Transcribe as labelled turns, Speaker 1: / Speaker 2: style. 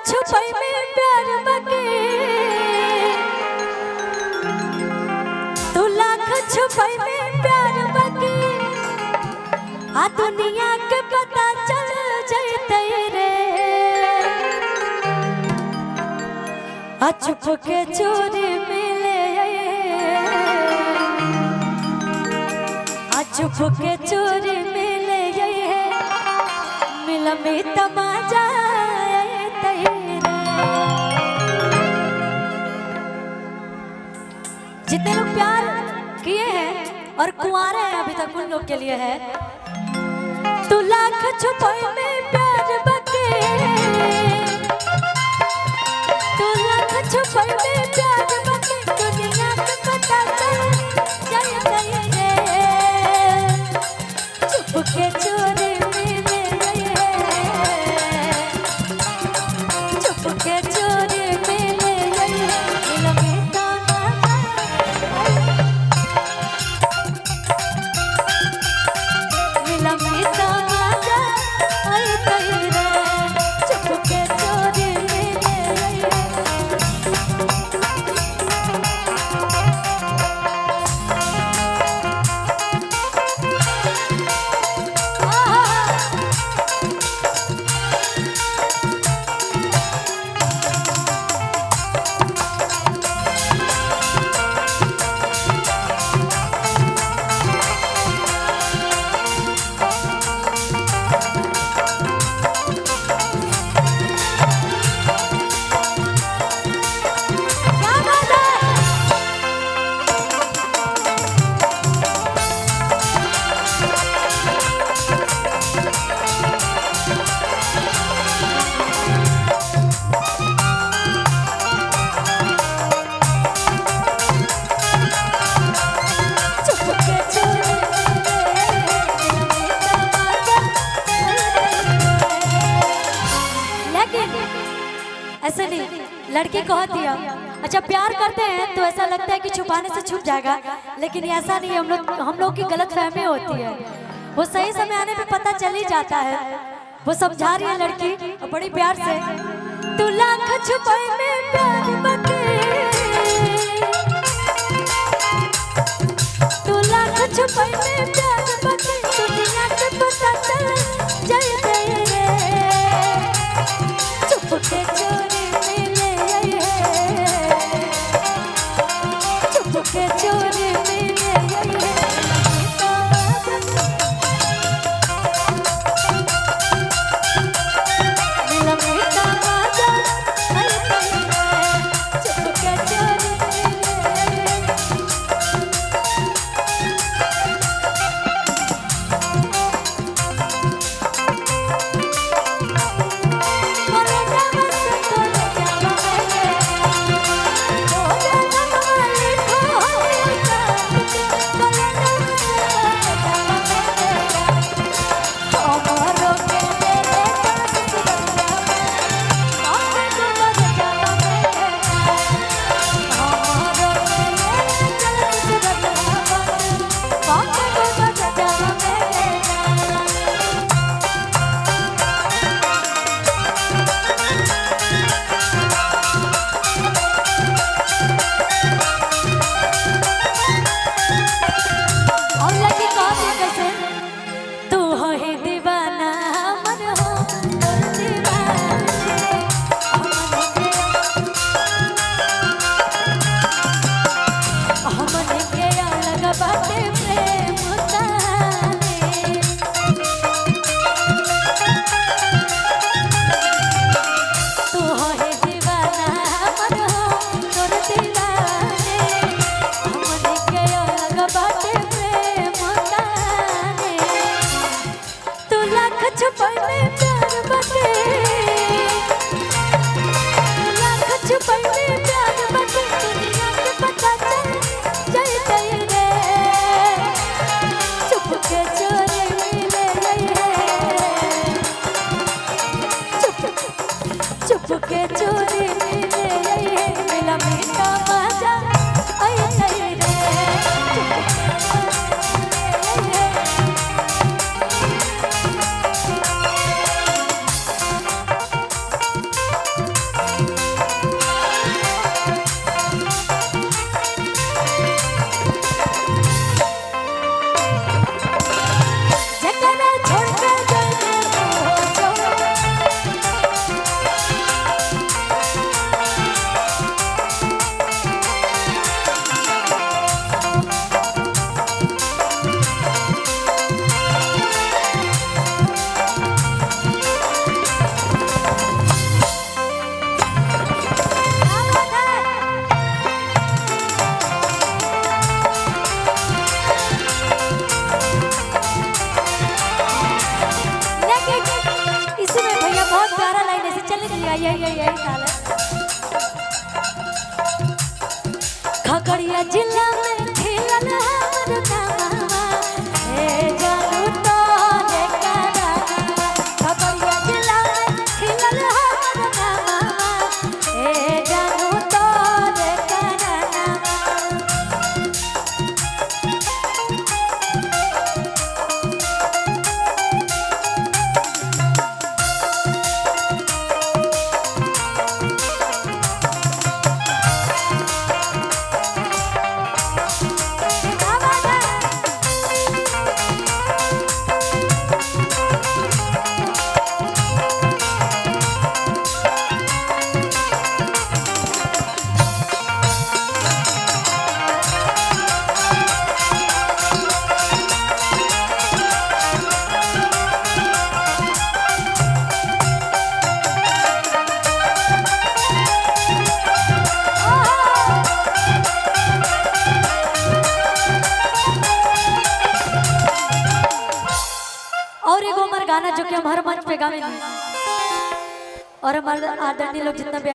Speaker 1: छुपाई में प्यार बके तू लाख छुपाई में प्यार बके आ दुनिया के पता चल जैते रे आ छुप के चोरी मिले आ छुप के चोरी मिले मिल में तमाजा जितने लोग प्यार किए हैं और कुंवारे हैं अभी तक उन लोग के लिए है तू लाख छुपाई में प्यार बके तू लाख छुपाई में प्यार बके दुनिया में पता चल जाए रे चुप के चोरी मिले चुप के चोरी मिले मिल में ऐसे नहीं लड़की कह दिया अच्छा प्यार करते हैं तो ऐसा लगता है कि छुपाने से छुप जाएगा लेकिन ऐसा नहीं हम लोग की गलत फहमी होती है वो सही समय आने पे पता चल ही जाता है वो समझा रही है लड़की बड़ी प्यार से तू लाख छुपाई में प्यार बके तू लाख छुपाई में प्यार बके दुनिया के पता चल जाए रे चुप के चोरी के चोरी मिले यही ताल है। खगड़िया जिला में खिलल हमर नामा ए जानू तो लेकर खगड़िया जिला में खिलल हमर नामा ए जानू तो लेकर और एगो हमार गाना जो कि हम हर मंच पे गावे और हमारे आदरणीय लोग जितना भी